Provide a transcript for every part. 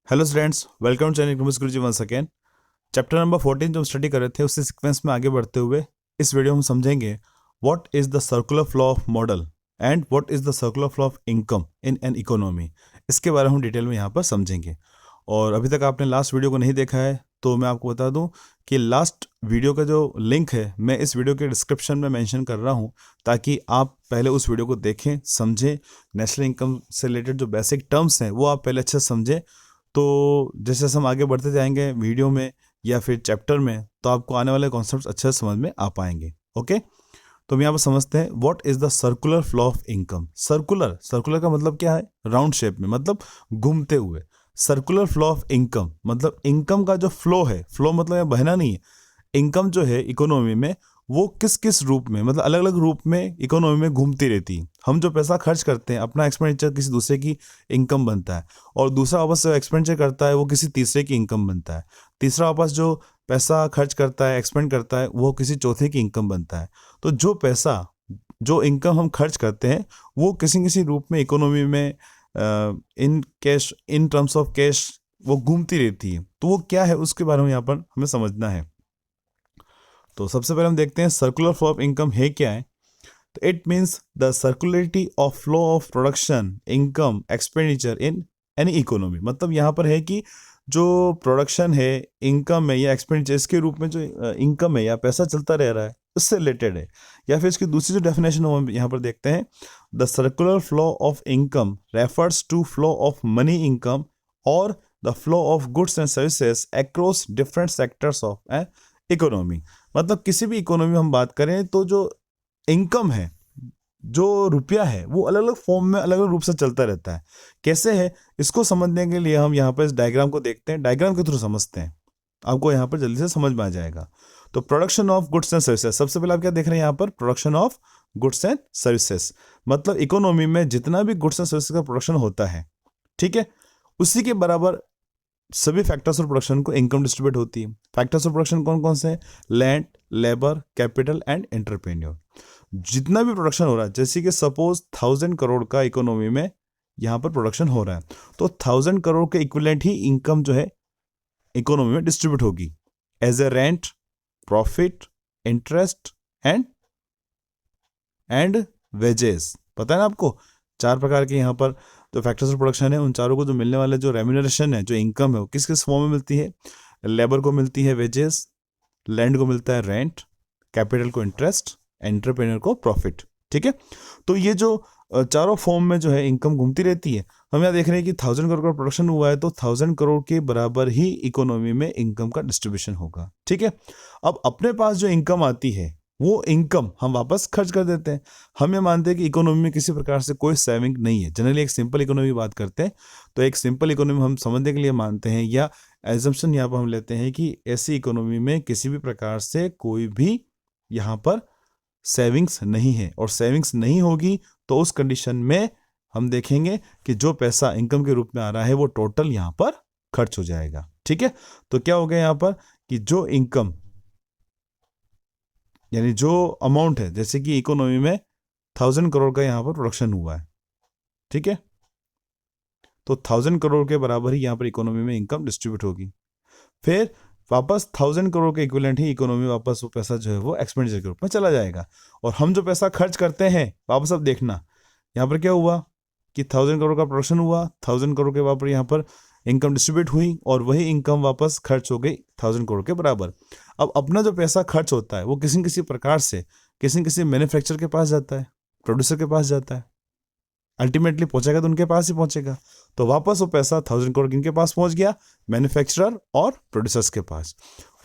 Hello students, welcome to channel economics Guruji once again. Chapter number 14 जो हम study कर रहे थे उससे सीक्वेंस में आगे बढ़ते हुए इस वीडियो में हम समझेंगे what is the circular flow of model and what is the circular flow of income in an economy. इसके बारे में हम डिटेल में यहाँ पर समझेंगे। और अभी तक आपने लास्ट वीडियो को नहीं देखा है तो मैं आपको बता दूं कि लास्ट वीडियो का जो लिंक है मैं इस वीडियो के डिस्क्रिप्शन में मेंशन कर रहा हूं, ताकि आप पहले उस वीडियो को देखें, समझें। नेशनल इनकम से रिलेटेड जो बेसिक टर्म्स हैं वो आप पहले अच्छे से समझें। तो जैसे जैसे हम आगे बढ़ते जाएंगे वीडियो में या फिर चैप्टर में, तो आपको आने वाले कॉन्सेप्ट्स अच्छे से समझ में आ पाएंगे। ओके, तो हम यहाँ पर समझते हैं what is the circular flow of income. Circular circular का मतलब क्या है? राउंड शेप में, मतलब घूमते हुए। सर्कुलर फ्लो ऑफ इनकम मतलब इनकम का जो फ्लो है, फ्लो मतलब यहाँ बहना नहीं है। इनकम जो है इकोनॉमी में वो किस किस रूप में, मतलब अलग अलग रूप में इकोनॉमी में घूमती रहती है। हम जो पैसा खर्च करते हैं, अपना एक्सपेंडिचर किसी दूसरे की इनकम बनता है, और दूसरा वापस जो एक्सपेंडिचर करता है वो किसी तीसरे की इनकम बनता है। तीसरा वापस जो पैसा खर्च करता है, एक्सपेंड करता है, वो किसी चौथे की इनकम बनता है। तो जो पैसा, जो इनकम हम खर्च करते हैं वो किसी किसी रूप में इकोनॉमी में in cash, in terms of cash वो घूमती रहती है। तो वो क्या है उसके बारे में यहाँ पर हमें समझना है। तो सबसे पहले हम देखते हैं सर्कुलर फ्लो ऑफ इनकम है क्या है। तो it means the circularity of flow of production, income, expenditure in any economy. मतलब यहाँ पर है कि जो प्रोडक्शन है, इनकम है या एक्सपेंडिचर, इसके रूप में जो इनकम है या पैसा चलता रह रहा है उससे रिलेटेड है। या फिर इसकी दूसरी जो डेफिनेशन हम यहाँ पर देखते हैं, the circular flow of income refers to flow of money income और the flow of goods and services across different sectors of a economy. मतलब किसी भी इकोनॉमी में हम बात करें तो जो इनकम है, जो रुपया है, वो अलग अलग फॉर्म में अलग अलग रूप से चलता रहता है। कैसे है इसको समझने के लिए हम यहाँ पर इस डायग्राम को देखते हैं, डायग्राम के थ्रू समझते हैं, आपको यहाँ पर जल्दी से समझ में आ जाएगा। तो production of goods and services, सबसे पहले आप क्या देख रहे हैं यहाँ पर? Production of goods and services. मतलब इकोनॉमी में जितना भी गुड्स एंड सर्विसेज का प्रोडक्शन होता है, ठीक है, उसी के बराबर सभी फैक्टर्स ऑफ प्रोडक्शन को इनकम डिस्ट्रीब्यूट होती है। फैक्टर्स ऑफ प्रोडक्शन कौन कौन से हैं? Land, labour, capital and entrepreneur. जितना भी प्रोडक्शन हो रहा है, जैसे कि सपोज 1000 करोड़ का इकोनॉमी में यहाँ पर प्रोडक्शन हो रहा है, तो 1000 करोड़ के इक्विवेलेंट ही इनकम जो है इकोनॉमी में डिस्ट्रीब्यूट होगी as a rent, profit, interest and wages. पता है ना आपको? 4 प्रकार के यहाँ पर जो फैक्टर्स ऑफ प्रोडक्शन है, उन चारों को जो मिलने वाले जो रेम्यूनरेशन है, जो इनकम है, वो किस किस फॉर्म में मिलती है? लेबर को मिलती है वेजेस, लैंड को मिलता है रेंट, कैपिटल को इंटरेस्ट, एंटरप्रेन्योर को प्रॉफिट। ठीक है, तो ये जो चारों फॉर्म में जो है इनकम घूमती रहती है। हम यहाँ देख रहे हैं कि 1000 करोड़ का प्रोडक्शन हुआ है, तो 1000 करोड़ के बराबर ही इकोनॉमी में इनकम का डिस्ट्रीब्यूशन होगा। ठीक है, अब अपने पास जो इनकम आती है वो इनकम हम वापस खर्च कर देते हैं। हम ये मानते हैं कि इकोनॉमी में किसी प्रकार से कोई सेविंग नहीं है। जनरली एक सिंपल इकोनॉमी की बात करते हैं, तो एक सिंपल इकोनॉमी हम समझने के लिए मानते हैं, या एजम्पशन यहाँ पर हम लेते हैं कि ऐसी इकोनॉमी में किसी भी प्रकार से कोई भी यहाँ पर सेविंग्स नहीं है। और सेविंग्स नहीं होगी तो उस कंडीशन में हम देखेंगे कि जो पैसा इनकम के रूप में आ रहा है वो टोटल यहाँ पर खर्च हो जाएगा। ठीक है, तो क्या हो गया यहाँ पर कि जो इनकम, यानी जो अमाउंट है, जैसे कि इकोनॉमी में 1000 करोड़ का यहाँ पर प्रोडक्शन हुआ है, ठीक है, तो 1000 करोड़ के बराबर ही यहाँ पर इकोनॉमी में इनकम डिस्ट्रीब्यूट होगी। फिर वापस 1000 करोड़ के इक्विवेलेंट ही इकोनॉमी, वापस वो पैसा जो है वो एक्सपेंडिचर के रूप में चला जाएगा। और हम जो पैसा खर्च करते हैं, वापस अब देखना यहाँ पर क्या हुआ कि 1000 करोड़ का प्रोडक्शन हुआ, 1000 करोड़ के वापस यहाँ पर इनकम डिस्ट्रीब्यूट हुई, और वही इनकम वापस खर्च हो गई 1000 करोड़ के बराबर। अब अपना जो पैसा खर्च होता है वो किसी न किसी प्रकार से किसी न किसी मैन्युफैक्चरर के पास जाता है, प्रोड्यूसर के पास जाता है, अल्टीमेटली पहुंचेगा तो उनके पास ही पहुंचेगा। तो वापस वो पैसा 1000 करोड़ किनके पास पहुंच गया? मैन्युफैक्चरर और प्रोड्यूसर्स के पास।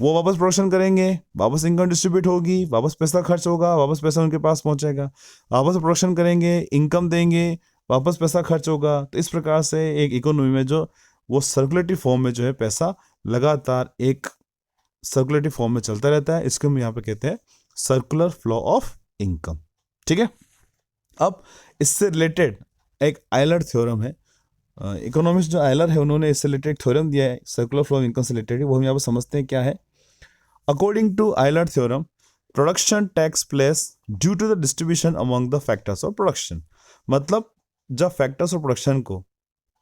वो वापस प्रोडक्शन करेंगे, वापस इनकम डिस्ट्रीब्यूट होगी, वापस पैसा खर्च होगा, वापस पैसा उनके पास पहुंचेगा, वापस प्रोडक्शन करेंगे, इनकम देंगे, वापस पैसा खर्च होगा। तो इस प्रकार से एक इकोनॉमी में जो वो सर्कुलेटरी फॉर्म में जो है पैसा लगातार एक सर्कुलेटरी फॉर्म में चलता रहता है, इसको हम यहाँ पे कहते हैं सर्कुलर फ्लो ऑफ इनकम। ठीक है, अब इससे रिलेटेड एक आयलर थ्योरम है। इकोनॉमिस्ट जो आयलर है उन्होंने इससे रिलेटेड थ्योरम दिया है सर्कुलर फ्लो ऑफ इनकम से रिलेटेड, वो हम यहाँ पर समझते हैं क्या है। According to Euler theorem, production takes place due to the distribution among the factors of production. मतलब जब फैक्टर्स ऑफ प्रोडक्शन को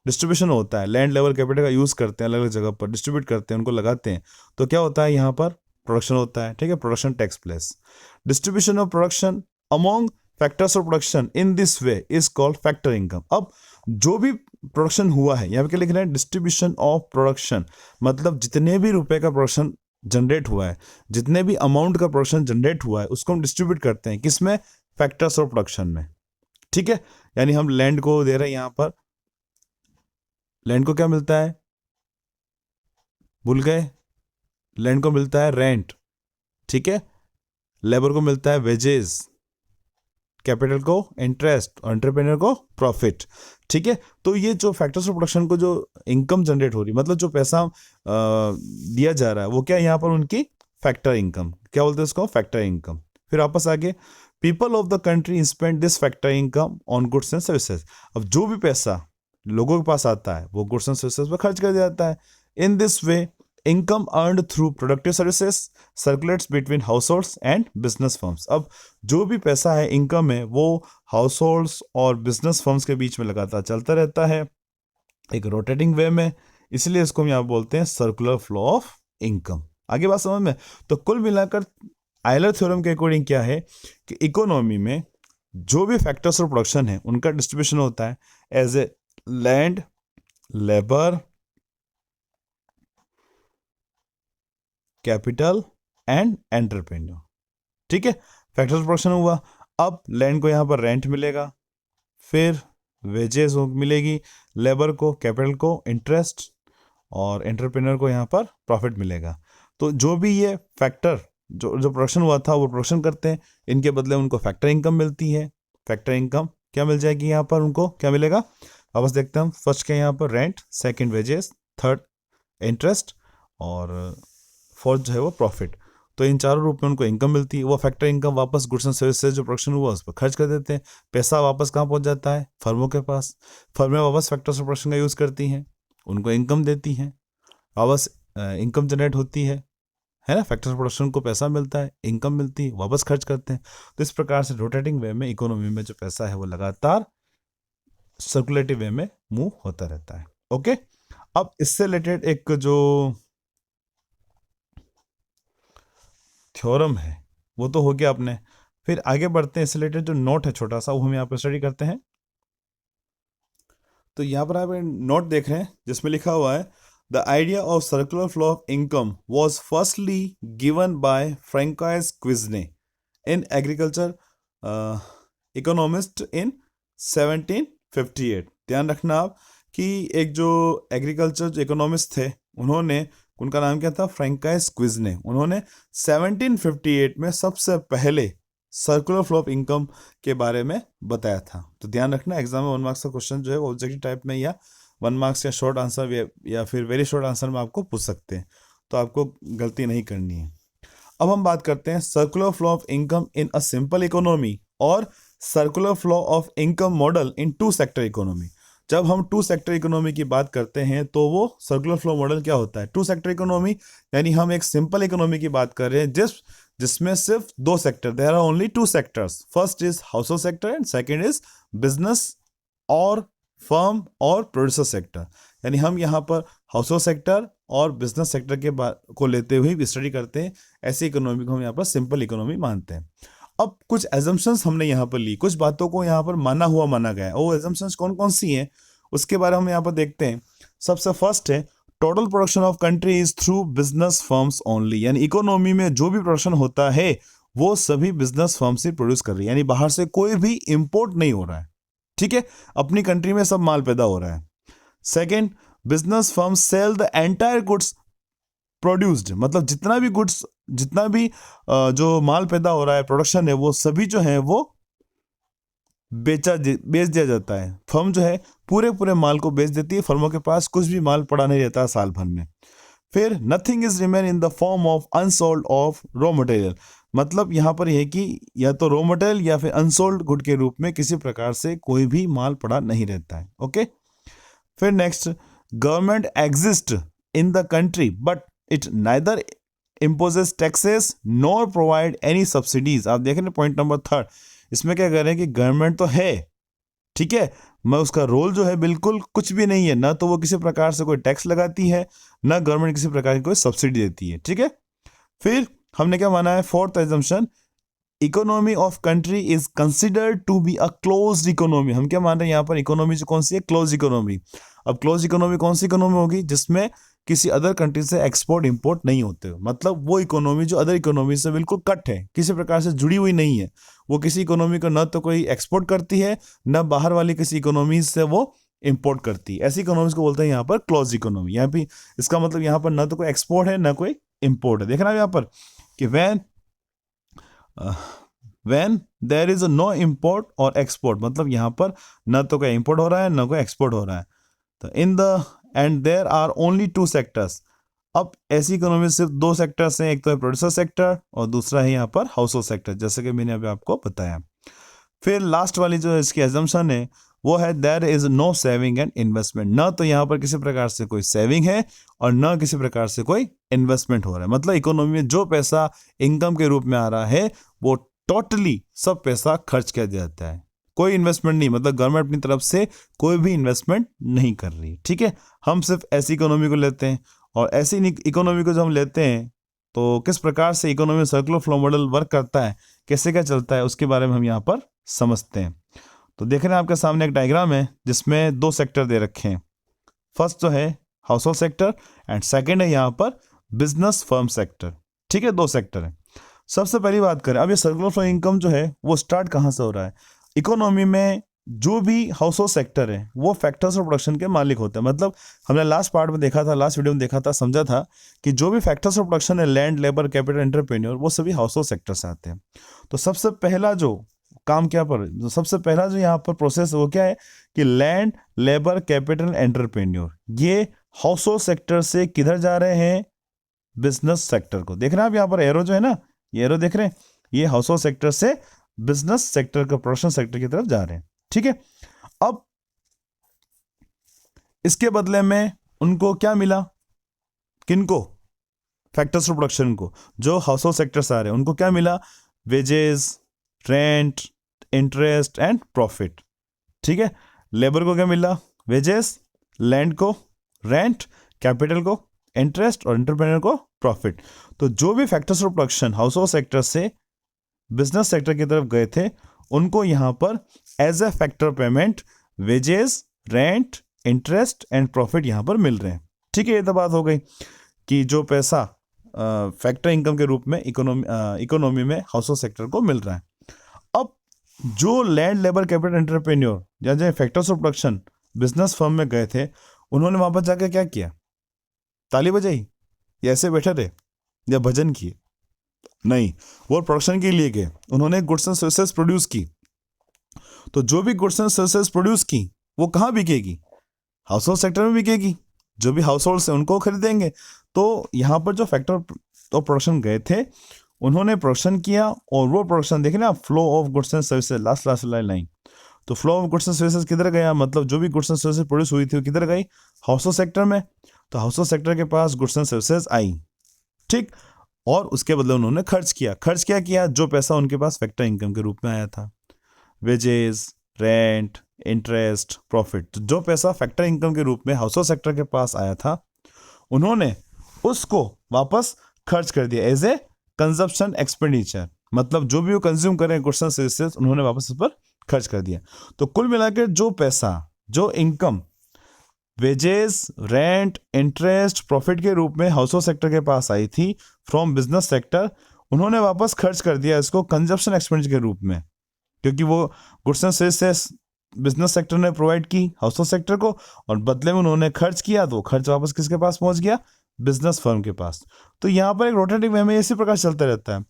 डिस्ट्रीब्यूशन होता है, लैंड लेवल कैपिटल का यूज़ करते हैं, अलग अलग जगह पर डिस्ट्रीब्यूट करते हैं, उनको लगाते हैं, तो क्या होता है यहाँ पर प्रोडक्शन होता है, ठीक है, production takes place. Distribution of production among factors of production in this way is called factor income. अब जो भी प्रोडक्शन हुआ है, यहाँ पे क्या लिख रहे हैं, डिस्ट्रीब्यूशन ऑफ प्रोडक्शन, मतलब जितने भी रुपए का प्रोडक्शन जनरेट हुआ है, जितने भी अमाउंट का प्रोडक्शन जनरेट हुआ है, उसको हम डिस्ट्रीब्यूट करते हैं किसमें, फैक्टर्स ऑफ प्रोडक्शन में, ठीक है। यानी हम लैंड को दे रहे हैं, यहाँ पर लैंड को क्या मिलता है, भूल गए, लैंड को मिलता है रेंट, ठीक है, लेबर को मिलता है वेजेस, कैपिटल को इंटरेस्ट और एंटरप्रेन्योर को प्रॉफिट, ठीक है। तो ये जो फैक्टर्स ऑफ प्रोडक्शन को जो इनकम जनरेट हो रही, मतलब जो पैसा दिया जा रहा है, वो क्या यहाँ पर उनकी फैक्टर इनकम, क्या बोलते हैं उसको, फैक्टर इनकम। फिर वापस आगे, people of the country spend this factor income on goods and services. अब जो भी पैसा लोगों के पास आता है वो गुड्स एंड सर्विसेज पर खर्च कर दिया जाता है। इन this way income earned through productive services circulates between house holds and business firms. अब जो भी पैसा है, इनकम है, वो हाउस होल्ड्स और बिजनेस फर्म्स के बीच में लगातार चलता रहता है एक रोटेटिंग वे में, इसलिए इसको हम यहाँ बोलते हैं सर्कुलर फ्लो ऑफ इनकम। आगे बात समझ में। तो कुल मिलाकर आयलर थ्योरम के अकॉर्डिंग क्या है कि इकोनॉमी में जो भी फैक्टर्स ऑफ प्रोडक्शन है उनका डिस्ट्रीब्यूशन होता है as a land, labour, capital and entrepreneur, ठीक है। फैक्टर्स ऑफ प्रोडक्शन हुआ, अब लैंड को यहाँ पर रेंट मिलेगा, फिर वेजेस मिलेगी, लेबर को, कैपिटल को इंटरेस्ट और एंटरप्रेन्योर को यहाँ पर प्रॉफिट मिलेगा। तो जो भी ये फैक्टर जो प्रोडक्शन हुआ था वो प्रोडक्शन करते हैं, इनके बदले उनको फैक्टर इनकम मिलती है। फैक्टर इनकम क्या मिल जाएगी, यहाँ पर उनको क्या मिलेगा, वापस देखते हैं हम। फर्स्ट क्या यहाँ पर rent, second wages, third interest और फोर्थ जो है वो प्रॉफिट। तो इन चारों रूप में उनको इनकम मिलती है। वो फैक्टर इनकम वापस गुड्स एंड सर्विसेज जो प्रोडक्शन हुआ उस पर खर्च कर देते हैं। पैसा वापस कहाँ पहुँच जाता है, फर्मों के पास। फर्में वापस फैक्टर्स ऑफ प्रोडक्शन का यूज़ करती हैं, उनको इनकम देती हैं, वापस इनकम जनरेट होती है ना। फैक्टर्स ऑफ प्रोडक्शन को पैसा मिलता है, इनकम मिलती है, वापस खर्च करते हैं। तो इस प्रकार से रोटेटिंग वे में इकोनॉमी में जो पैसा है वो लगातार सर्कुलेटिव वे में मूव होता रहता है। ओके, अब इससे रिलेटेड एक जो थ्योरम है वो तो हो गया अपने। फिर आगे बढ़ते हैं, इससे रिलेटेड जो नोट है छोटा सा वो हम यहाँ पर स्टडी करते हैं। तो यहाँ पर आप नोट देख रहे हैं जिसमें लिखा हुआ है the idea of circular flow of income was firstly given by Francois Quesnay in agriculture economist in 1758। ध्यान रखना आप कि एक जो एग्रीकल्चर जो इकोनॉमिस्ट थे उन्होंने, उनका नाम क्या था, फ्रैंकोइस क्विज़ने। उन्होंने 1758 में सबसे पहले सर्कुलर फ्लो ऑफ इनकम के बारे में बताया था। तो ध्यान रखना, एग्जाम में 1 मार्क्स का क्वेश्चन जो है वो ऑब्जेक्टिव टाइप में या 1 मार्क्स या शॉर्ट आंसर या फिर वेरी शॉर्ट आंसर में आपको पूछ सकते हैं, तो आपको गलती नहीं करनी है। अब हम बात करते हैं circular flow of income in a simple economy और circular flow of income model in 2 sector economy. जब हम 2 सेक्टर इकोनॉमी की बात करते हैं तो वो सर्कुलर फ्लो मॉडल क्या होता है, 2 सेक्टर इकोनॉमी यानी हम एक सिंपल इकोनॉमी की बात कर रहे हैं जिसमें सिर्फ 2 sector, there are only 2 sectors. First is household sector and second is business और फर्म और प्रोड्यूसर सेक्टर। यानी हम यहाँ पर हाउस होल्ड सेक्टर और बिजनेस सेक्टर के को लेते हुए स्टडी करते हैं। ऐसी इकोनॉमी को हम यहाँ पर सिंपल इकोनॉमी मानते हैं। अब कुछ एजम्पशंस हमने यहाँ पर ली, कुछ बातों को यहाँ पर माना गया है। वो एजम्पशंस कौन कौन सी हैं उसके बारे में हम यहाँ पर देखते हैं। सबसे फर्स्ट है total production of country is through business firms only. यानी इकोनॉमी में जो भी प्रोडक्शन होता है वो सभी बिजनेस फर्म से प्रोड्यूस कर रही है, यानी बाहर से कोई भी इंपोर्ट नहीं हो रहा है, ठीक है, अपनी कंट्री में सब माल पैदा हो रहा है। Second, business firm sell the entire goods produced, मतलब जितना भी जो माल पैदा हो रहा है, प्रोडक्शन है, वो सभी जो है वो बेच दिया जाता है। फर्म जो है पूरे माल को बेच देती है, फर्मों के पास कुछ भी माल पड़ा नहीं रहता साल भर में। फिर nothing is remain in the form of unsold of raw material, मतलब यहाँ पर यह कि या तो रॉ मटेरियल या फिर अनसोल्ड गुड के रूप में किसी प्रकार से कोई भी माल पड़ा नहीं रहता है। ओके, फिर next, government exist in the country but it neither imposes taxes nor provide any subsidies। आप देख रहे हैं पॉइंट नंबर 3, इसमें क्या कह रहे हैं कि गवर्नमेंट तो है, ठीक है, मैं उसका रोल जो है बिल्कुल कुछ भी नहीं है, ना तो वो किसी प्रकार से कोई टैक्स लगाती है, ना गवर्नमेंट किसी प्रकार की कोई सब्सिडी देती है। ठीक है, फिर हमने क्या माना है, fourth assumption, economy of country is considered to be a closed economy. हम क्या मान रहे हैं यहाँ पर, इकोनॉमी जो कौन सी है, क्लोज इकोनॉमी। अब क्लोज इकोनॉमी कौन सी इकोनॉमी होगी, जिसमें किसी अदर कंट्री से एक्सपोर्ट इंपोर्ट नहीं होते, मतलब वो इकोनॉमी जो अदर इकोनॉमी से बिल्कुल कट है, किसी प्रकार से जुड़ी हुई नहीं है। वो किसी इकोनॉमी को न तो कोई एक्सपोर्ट करती है, न बाहर वाली किसी इकोनॉमी से वो इंपोर्ट करती है। ऐसी इकोनॉमीज को बोलते हैं यहाँ पर क्लोज इकोनॉमी। यहाँ भी इसका मतलब यहाँ पर न तो कोई एक्सपोर्ट है, न कोई इंपोर्ट है। देखना यहाँ पर कि when there is no import or export, मतलब यहाँ पर न तो कोई इंपोर्ट हो रहा है, न कोई एक्सपोर्ट हो रहा है। तो in the end there are only 2 sectors. अब ऐसी इकोनॉमी सिर्फ 2 सेक्टर्स हैं, एक तो है प्रोड्यूसर सेक्टर और दूसरा है यहाँ पर हाउस होल्ड सेक्टर, जैसे कि मैंने अभी आपको बताया। फिर लास्ट वाली जो इसकी एजम्पशन है वो है there is no saving and investment. न तो यहाँ पर किसी प्रकार से कोई सेविंग है और न किसी प्रकार से कोई इन्वेस्टमेंट हो रहा है। मतलब इकोनॉमी में जो पैसा इनकम के रूप में आ रहा है वो टोटली सब पैसा खर्च कर दिया जाता है, कोई इन्वेस्टमेंट नहीं। मतलब गवर्नमेंट अपनी तरफ से कोई भी इन्वेस्टमेंट नहीं कर रही। ठीक है, हम सिर्फ ऐसी इकोनॉमी को लेते हैं, और ऐसी इकोनॉमी को जब हम लेते हैं तो किस प्रकार से economy circular flow model work करता है, कैसे क्या चलता है, उसके बारे में हम यहाँ पर समझते हैं। तो देख रहे हैं आपके सामने एक डायग्राम है जिसमें 2 सेक्टर दे रखे हैं। फर्स्ट जो है house hold sector and second है यहाँ पर बिजनेस फर्म सेक्टर। ठीक है, 2 सेक्टर है। सबसे पहली बात करें, अब ये सर्कुलर फ्लो इनकम जो है वो स्टार्ट कहाँ से हो रहा है। इकोनॉमी में जो भी हाउस होल्ड सेक्टर है वो फैक्टर्स ऑफ प्रोडक्शन के मालिक होते हैं। मतलब हमने लास्ट पार्ट में देखा था, लास्ट वीडियो में देखा था, समझा था कि जो भी फैक्टर्स ऑफ प्रोडक्शन है, लैंड, लेबर, कैपिटल, एंटरप्रेन्योर, वो सभी हाउस होल्ड सेक्टर से आते हैं। तो सबसे पहला जो काम क्या पर, सबसे पहला जो यहाँ पर प्रोसेस वो क्या है कि लैंड, लेबर, कैपिटल, एंटरप्रेन्योर, ये हाउस होल्ड सेक्टर से किधर जा रहे हैं, बिजनेस सेक्टर को। देख रहे हैं आप यहाँ पर एरो जो है ना, ये एरो देख रहे हैं, ये हाउस होल्ड सेक्टर से बिजनेस सेक्टर का, प्रोडक्शन सेक्टर की तरफ जा रहे हैं। ठीक है, अब इसके बदले में उनको क्या मिला, किनको, फैक्टर्स ऑफ प्रोडक्शन को, जो हाउस होल्ड सेक्टर से आ रहे हैं उनको क्या मिला, wages, rent, interest and profit. ठीक है, लेबर को क्या मिला, वेजेस, लैंड को रेंट, कैपिटल को इंटरेस्ट और एंटरप्रेन्योर को प्रॉफिट। तो जो भी factors of production household sector से बिजनेस सेक्टर की तरफ गए थे उनको यहाँ पर as a factor payment wages, rent, interest and profit यहाँ पर मिल रहे हैं। ठीक है, ये तो बात हो गई कि जो पैसा फैक्टर इनकम के रूप में इकोनॉमी में हाउस होल्ड सेक्टर को मिल रहा है। अब जो लैंड, लेबर, कैपिटल, एंटरप्रेन्योर या जो factors of production business firm में गए थे, उन्होंने वापस जाकर क्या किया, ताली बजाई या ऐसे बैठे रहे या भजन किए, नहीं, वो प्रोडक्शन के लिए गए। उन्होंने गुड्स एंड सर्विसेज प्रोड्यूस की। तो जो भी गुड्स एंड सर्विसेज प्रोड्यूस की वो कहाँ बिकेगी, हाउस होल्ड सेक्टर में बिकेगी। जो भी हाउस होल्ड है उनको खरीदेंगे। तो यहाँ पर जो फैक्टर ऑफ प्रोडक्शन गए थे उन्होंने प्रोडक्शन किया, और वो प्रोडक्शन देखें ना, flow of goods and services, last line. तो flow of goods and services किधर गया, मतलब जो भी गुड्स एंड सर्विसेज प्रोड्यूस हुई थी वो किधर गई, हाउस होल्ड सेक्टर में। तो हाउस होल्ड सेक्टर के पास गुड्स एंड सर्विसेज आई, ठीक, और उसके बदले उन्होंने खर्च किया। खर्च क्या किया, जो पैसा उनके पास फैक्टर इनकम के रूप में आया था, वेजेस, रेंट, इंटरेस्ट, प्रॉफिट। तो जो पैसा फैक्टर इनकम के रूप में हाउस होल्ड सेक्टर के पास आया था उन्होंने उसको वापस खर्च कर दिया एज ए कंजप्शन एक्सपेंडिचर। मतलब जो भी वो कंज्यूम करें गुड्स एंड सर्विसेज उन्होंने वापस उस पर खर्च कर दिया। तो कुल मिलाकर जो पैसा, जो income wages, rent, interest, profit के रूप में हाउस होल्ड सेक्टर के पास आई थी फ्रॉम बिजनेस सेक्टर, उन्होंने वापस खर्च कर दिया इसको कंजप्शन एक्सपेंडिचर के रूप में, क्योंकि वो goods and services business sector ने प्रोवाइड की हाउस होल्ड सेक्टर को, और बदले में उन्होंने खर्च किया, तो खर्च वापस किसके पास पहुंच गया, बिजनेस फर्म के पास। तो यहाँ पर एक रोटेटिव वे में इसी प्रकार चलता रहता है,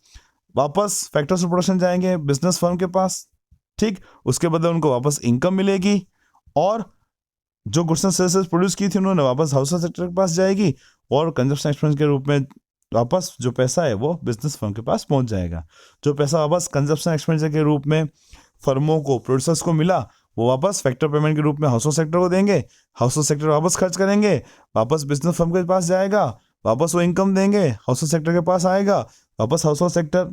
वापस फैक्टर्स ऑफ प्रोडक्शन जाएंगे बिजनेस फर्म के पास, ठीक, उसके बदले उनको वापस इनकम मिलेगी, और जो गुड्स एंड सर्विसेज प्रोड्यूस की थी उन्होंने वापस हाउस होल्ड सेक्टर के पास जाएगी, और कंजप्शन एक्सपेंस के रूप में वापस जो पैसा है वो बिजनेस फर्म के पास पहुंच जाएगा। जो पैसा वापस कंजप्शन एक्सपेंडिचर के रूप में फर्मों को, प्रोड्यूसर्स को मिला, वो वापस फैक्टर पेमेंट के रूप में हाउस होल्ड सेक्टर को देंगे, हाउस होल्ड सेक्टर वापस खर्च करेंगे, वापस बिजनेस फर्म के पास जाएगा, वापस वो इनकम देंगे, हाउस होल्ड सेक्टर के पास आएगा, वापस house hold sector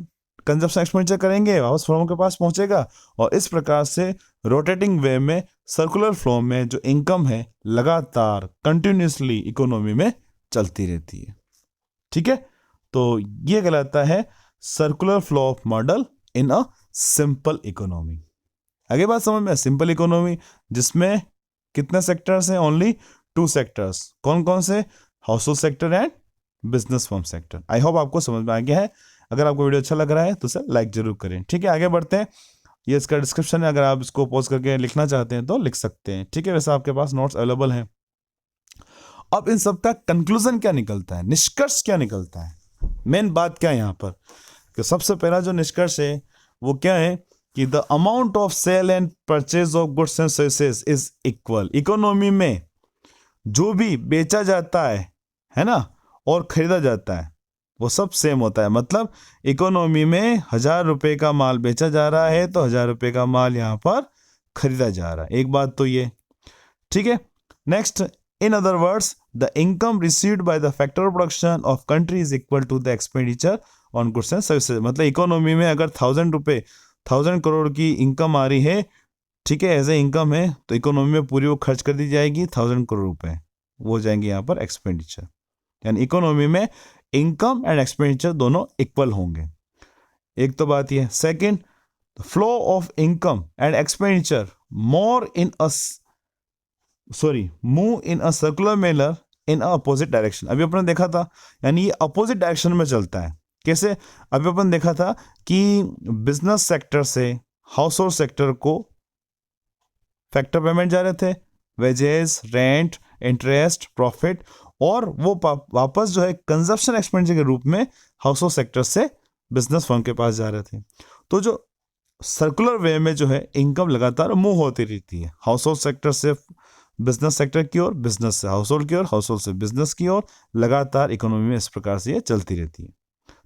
consumption expenditure करेंगे, वापस फर्मों के पास पहुंचेगा, और इस प्रकार से रोटेटिंग वे में, सर्कुलर फ्लो में जो इनकम है लगातार कंटिन्यूसली इकोनॉमी में चलती रहती है। ठीक है, तो ये कहलाता है circular flow of model in a simple economy. आगे बात समझ में, सिंपल इकोनॉमी जिसमें कितने सेक्टर्स हैं? Only 2 sectors. कौन कौन से? House hold sector and business firm sector. I hope आपको समझ में आ गया है। अगर आपको वीडियो अच्छा लग रहा है तो इसे लाइक जरूर करें। ठीक है, आगे बढ़ते हैं। ये इसका डिस्क्रिप्शन है, अगर आप इसको पॉज करके लिखना चाहते हैं तो लिख सकते हैं। ठीक है, वैसे आपके पास नोट्स अवेलेबल हैं। अब इन सब का कंक्लूजन क्या निकलता है, निष्कर्ष क्या निकलता है, मेन बात क्या है यहाँ पर? कि सबसे पहला जो निष्कर्ष है वो क्या है कि the amount of sale and purchase of goods and services is equal. Economy में जो भी बेचा जाता है ना, और खरीदा जाता है वो सब सेम होता है। मतलब इकोनॉमी में 1000 रुपये का माल बेचा जा रहा है तो 1000 रुपये का माल यहाँ पर खरीदा जा रहा है। एक बात तो ये, ठीक है। Next, in other words the income received by the factor of production of country is equal to the expenditure on goods and services. मतलब इकोनॉमी में अगर 1000 करोड़ की इनकम आ रही है, ठीक है, एज ए इनकम है, तो इकोनॉमी में पूरी वो खर्च कर दी जाएगी। 1000 करोड़ रुपए वो जाएंगे यहाँ पर एक्सपेंडिचर। यानी इकोनॉमी में इनकम एंड एक्सपेंडिचर दोनों इक्वल होंगे। एक तो बात यह। Second, flow of income and expenditure move in a circular manner in a opposite direction. अभी अपन ने देखा था, यानी ये अपोजिट डायरेक्शन में चलता है। कैसे? अभी अपन देखा था कि बिजनेस सेक्टर से हाउस होल्ड सेक्टर को फैक्टर पेमेंट जा रहे थे, वेजेस, रेंट, इंटरेस्ट, प्रॉफिट, और वो वापस जो है कंजप्शन एक्सपेंडिचर के रूप में हाउस होल्ड सेक्टर से बिजनेस फर्म के पास जा रहे थे। तो जो सर्कुलर वे में जो है इनकम लगातार मूव होती रहती है, हाउस होल्ड सेक्टर से बिजनेस सेक्टर की ओर, बिजनेस से हाउस होल्ड की ओर, हाउस होल्ड से बिजनेस की ओर, लगातार इकोनॉमी में इस प्रकार से ये चलती रहती है।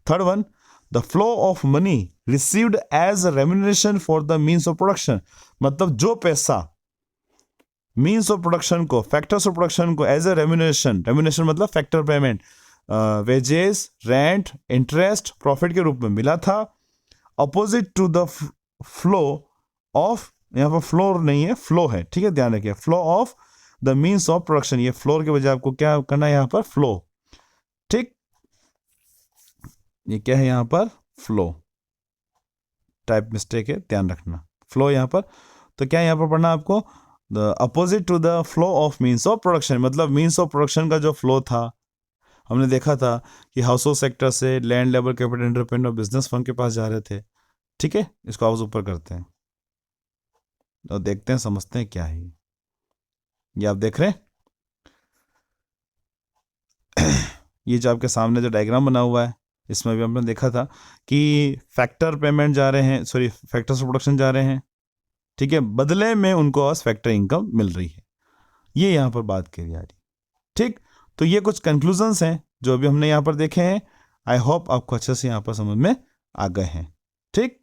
Third one, the flow of money received as remuneration for the means of production. मतलब जो पैसा मीन्स ऑफ प्रोडक्शन को, फैक्टर्स ऑफ प्रोडक्शन को एज ए रेम्यूनरेशन मतलब factor payment, wages, rent, interest, profit के रूप में मिला था, opposite to the flow of, यहाँ पर फ्लोर नहीं है, फ्लो है, ठीक है, ध्यान रखिए, flow of the means of production. ये फ्लोर के बजाय आपको क्या करना है यहाँ पर? फ्लो। ठीक, ये क्या है यहाँ पर? फ्लो। टाइप मिस्टेक है, ध्यान रखना। फ्लो यहाँ पर, तो क्या यहाँ पर पढ़ना आपको? The opposite to the flow of means of production. मतलब मीन्स ऑफ प्रोडक्शन का जो फ्लो था, हमने देखा था कि हाउस होल्ड सेक्टर से land, labour, capital, entrepreneur, business firm के पास जा रहे थे। ठीक है, इसको आप ऊपर करते हैं और देखते हैं, समझते हैं क्या है ये। आप देख रहे हैं ये जो आपके सामने जो डायग्राम बना हुआ है, इसमें भी हमने देखा था कि फैक्टर पेमेंट जा रहे हैं, फैक्टर्स ऑफ प्रोडक्शन जा रहे हैं, ठीक है, बदले में उनको आज फैक्टर इनकम मिल रही है। ये यहाँ पर बात करी जा रही। ठीक, तो ये कुछ कंक्लूजन्स हैं जो अभी हमने यहाँ पर देखे हैं। आई होप आपको अच्छे से यहाँ पर समझ में आ गए हैं। ठीक,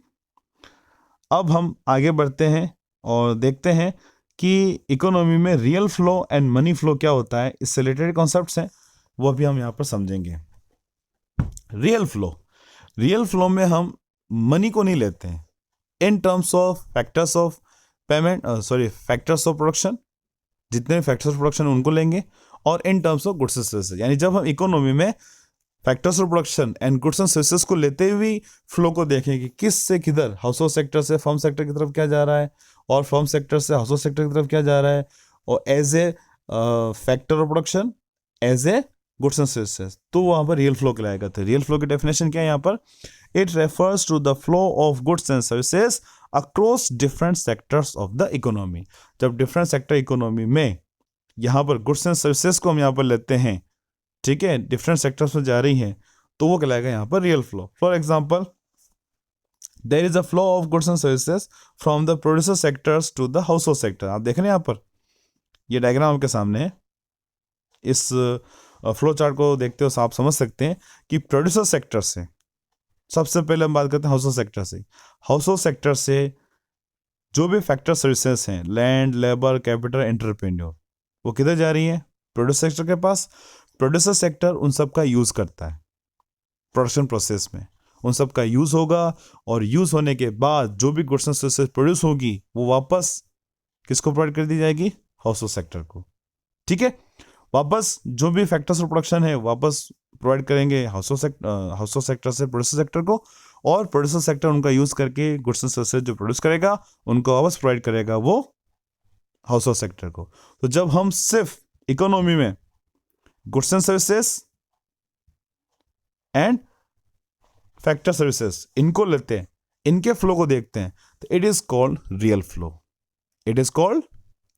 अब हम आगे बढ़ते हैं और देखते हैं कि इकोनॉमी में real flow and money flow क्या होता है। इससे रिलेटेड कॉन्सेप्ट्स हैं, वो भी हम यहाँ पर समझेंगे। रियल फ्लो में हम मनी को नहीं लेते हैं in terms of factors of payment, factors of production, जितने फैक्टर्स ऑफ प्रोडक्शन उनको लेंगे, और in terms of goods and services. यानी जब हम इकोनॉमी में factors of production and goods and services को लेते हुए फ्लो को देखेंगे, किस से किधर, हाउस होल्ड सेक्टर से फर्म सेक्टर की तरफ क्या जा रहा है, और फर्म सेक्टर से हाउस होल्ड सेक्टर की तरफ क्या जा रहा है, और as a factor of production, as a goods and services, तो वहाँ पर रियल फ्लो कहलाएगा। तो रियल फ्लो की डेफिनेशन क्या है यहाँ पर? It refers to the flow of goods and services across different sectors of the economy. जब डिफरेंट सेक्टर इकोनॉमी में यहाँ पर गुड्स एंड सर्विसेज को हम यहाँ पर लेते हैं, ठीक है, डिफरेंट सेक्टर्स में जा रही हैं, तो वो कहलाएगा यहाँ पर real flow. For example, there is a flow of goods and services from the producer sectors to the household sector. आप देख रहे हैं यहाँ पर, ये डायग्राम आपके सामने है। इस फ्लो चार्ट को देखते हो आप समझ सकते हैं कि प्रोड्यूसर सेक्टर से, सबसे पहले हम बात करते हैं हाउस होल्ड सेक्टर से। हाउस होल्ड सेक्टर से जो भी फैक्टर सर्विसेज हैं, लैंड, लेबर, कैपिटल, एंटरप्रेन्योर, वो किधर जा रही है? प्रोड्यूसर सेक्टर के पास। प्रोड्यूसर सेक्टर उन सब का यूज करता है प्रोडक्शन प्रोसेस में, उन सब का यूज होगा, और यूज होने के बाद जो भी गुड्स एंड सर्विसेज प्रोड्यूस होगी वो वापस किसको प्रोवाइड कर दी जाएगी? हाउसहोल्ड सेक्टर को। ठीक है, वापस जो भी फैक्टर्स ऑफ प्रोडक्शन है वापस प्रोवाइड करेंगे हाउसहोल्ड सेक्टर से प्रोड्यूसर सेक्टर को, और प्रोड्यूसर सेक्टर उनका यूज करके गुड्स एंड सर्विसेज जो प्रोड्यूस करेगा उनको वापस प्रोवाइड करेगा वो हाउसहोल्ड सेक्टर को। तो जब हम सिर्फ इकोनॉमी में goods and services and factor services इनको लेते हैं, इनके फ्लो को देखते हैं, तो it is called real flow. It is called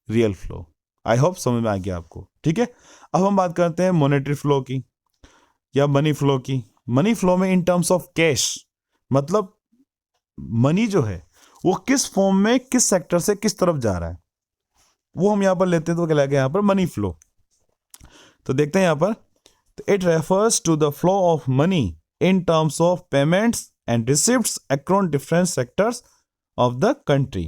real flow. I hope समझ में आ गया आपको। ठीक है, अब हम बात करते हैं मॉनेटरी फ्लो की या मनी फ्लो की। मनी फ्लो में इन टर्म्स ऑफ कैश, मतलब मनी जो है वो किस फॉर्म में किस सेक्टर से किस तरफ जा रहा है वो हम यहां पर लेते हैं, तो क्या यहां पर मनी फ्लो। तो देखते हैं यहां पर, तो it refers to the flow of money in terms of payments and receipts across different sectors of the country.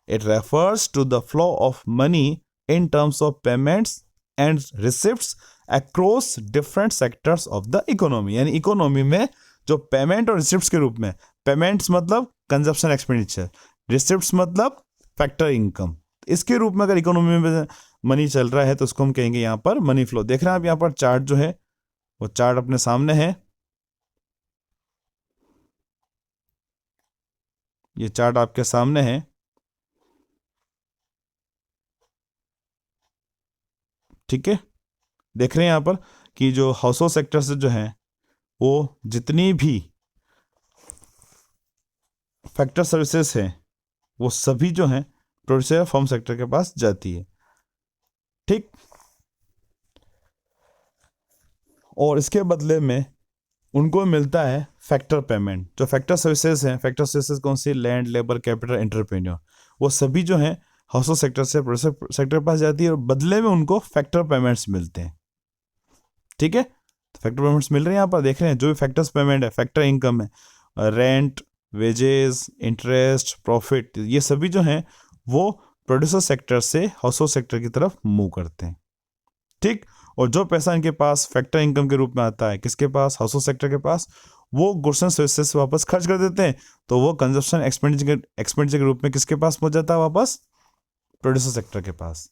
It refers to the flow of money in terms of payments and receipts across different sectors of the economy. यानी economy में जो payment और receipts के रूप में, payments मतलब consumption expenditure, receipts मतलब factor income, इसके रूप में अगर इकोनॉमी में मनी चल रहा है तो उसको हम कहेंगे यहाँ पर मनी फ्लो। देख रहे हैं आप यहाँ पर चार्ट जो है वो चार्ट अपने सामने है, ये चार्ट आपके सामने है। ठीक है, देख रहे हैं यहां पर कि जो हाउसहोल्ड सेक्टर से जो है वो जितनी भी फैक्टर सर्विसेज है वो सभी जो है प्रोड्यूसर फर्म सेक्टर के पास जाती है। ठीक, और इसके बदले में उनको मिलता है फैक्टर पेमेंट। जो फैक्टर सर्विसेज हैं, फैक्टर सर्विसेज कौन सी? लैंड, लेबर, कैपिटल, एंटरप्रेन्योर, वो सभी जो हैं हाउसहोल्ड सेक्टर से प्रोड्यूसर सेक्टर के पास जाती है और बदले में उनको फैक्टर पेमेंट्स मिलते हैं। ठीक है, तो फैक्टर पेमेंट्स मिल रहे हैं यहाँ पर, देख रहे हैं जो भी फैक्टर्स पेमेंट है, फैक्टर इनकम है, रेंट, वेजेस, इंटरेस्ट, प्रॉफिट, ये सभी जो हैं वो प्रोड्यूसर सेक्टर से हाउसहोल्ड सेक्टर की तरफ मूव करते हैं। ठीक, और जो पैसा इनके पास फैक्टर इनकम के रूप में आता है किसके पास? हाउसहोल्ड सेक्टर के पास, वो गुड्स एंड सर्विसेज से वापस खर्च कर देते हैं, तो वो कंजप्शन एक्सपेंडिचर के रूप में किसके पास पहुंच जाता है? वापस प्रोड्यूसर सेक्टर के पास।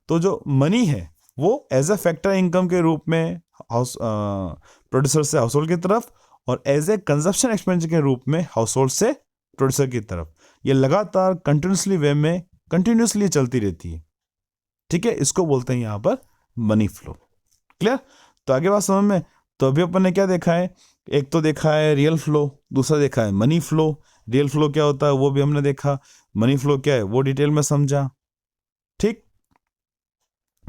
तो जो मनी है वो एज ए फैक्टर इनकम के रूप में प्रोड्यूसर से हाउसहोल्ड की तरफ, और एज ए कंजप्शन एक्सपेंडिचर के रूप में हाउसहोल्ड से प्रोड्यूसर की तरफ, ये लगातार कंटिन्यूसली वे में कंटिन्यूसली चलती रहती है। ठीक है, इसको बोलते हैं यहाँ पर मनी फ्लो। क्लियर? तो आगे बात समझ में। तो अभी अपन ने क्या देखा है? एक तो देखा है रियल फ्लो, दूसरा देखा है मनी फ्लो। रियल फ्लो क्या होता है वो भी हमने देखा, मनी फ्लो क्या है वो डिटेल में समझा। ठीक,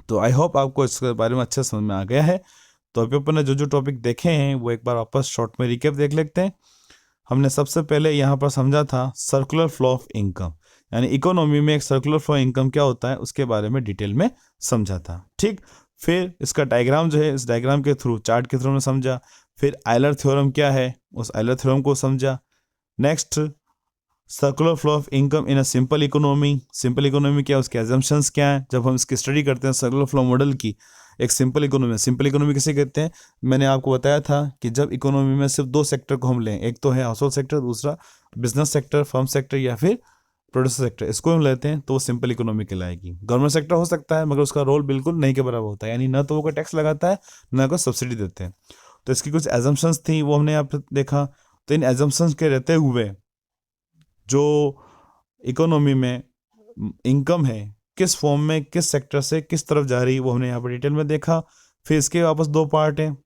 तो आई होप आपको इसके बारे में अच्छे समझ में आ गया है। तो अभी अपन ने जो जो टॉपिक देखे हैं वो एक बार वापस शॉर्ट में रिकैप देख लेते हैं। हमने सबसे पहले यहाँ पर समझा था सर्कुलर फ्लो ऑफ इनकम, यानी इकोनॉमी में एक सर्कुलर फ्लो इनकम क्या होता है उसके बारे में डिटेल में समझा था। ठीक, फिर इसका डायग्राम जो है, इस डायग्राम के थ्रू, चार्ट के थ्रू में समझा। फिर आयलर थ्योरम क्या है, उस आयलर थ्योरम को समझा। Next, circular flow of income in a simple economy. Simple economy क्या है, उसके एजम्पशंस क्या है। जब हम इसकी स्टडी करते हैं सर्कुलर फ्लो मॉडल की, एक सिंपल इकोनॉमी, सिंपल इकोनॉमी किसे कहते हैं? मैंने आपको बताया था कि जब इकोनॉमी में सिर्फ दो सेक्टर को हम लें, एक तो है हाउसहोल्ड सेक्टर, दूसरा बिजनेस सेक्टर, फर्म सेक्टर या फिर प्रोड्यूसर सेक्टर, इसको हम लेते हैं तो वो सिंपल इकोनॉमी कहलाएगी। गवर्नमेंट सेक्टर हो सकता है मगर उसका रोल बिल्कुल नहीं के बराबर होता है, यानी ना तो वो कोई टैक्स लगाता है ना कोई सब्सिडी देते हैं। तो इसकी कुछ एजम्पशंस थी वो हमने यहाँ पे देखा। तो इन एजम्पशंस के रहते हुए जो इकोनॉमी में इनकम है किस फॉर्म में किस सेक्टर से किस तरफ जा रही है वो हमने यहाँ पर डिटेल में देखा। फिर इसके वापस दो पार्ट हैं।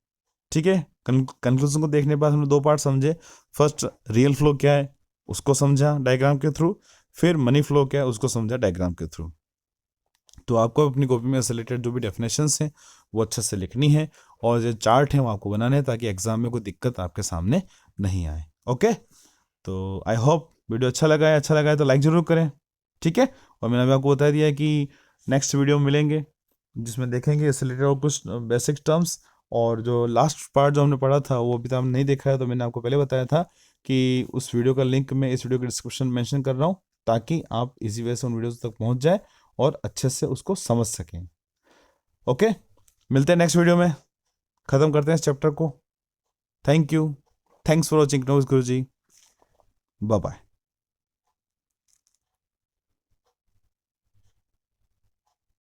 ठीक है, कंक्लूजन को देखने के बाद हमने दो पार्ट समझे। फर्स्ट, रियल फ्लो क्या है उसको समझा डायग्राम के थ्रू, फिर मनी फ्लो क्या है उसको समझा डायग्राम के थ्रू। तो आपको अपनी कॉपी में रिलेटेड जो भी डेफिनेशंस हैं वो अच्छे से लिखनी है, और जो चार्ट हैं वो आपको बनाने हैं ताकि एग्जाम में कोई दिक्कत आपके सामने नहीं आए। ओके, तो आई होप वीडियो अच्छा लगा है तो लाइक ज़रूर करें। ठीक है, और मैंने अभी आपको बता दिया है कि नेक्स्ट वीडियो में मिलेंगे जिसमें देखेंगे इससे रिलेटेड और कुछ बेसिक टर्म्स। और जो लास्ट पार्ट जो हमने पढ़ा था वो अभी तक हमने नहीं देखा है, तो मैंने आपको पहले बताया था कि उस वीडियो का लिंक मैं इस वीडियो के डिस्क्रिप्शन में मेंशन कर रहा हूँ ताकि आप इजी वे से उन वीडियोस तक पहुँच जाए और अच्छे से उसको समझ सकें। ओके, मिलते हैं नेक्स्ट वीडियो में, ख़त्म करते हैं इस चैप्टर को। Thank you. Thanks for watching Economics Guruji. Bye bye.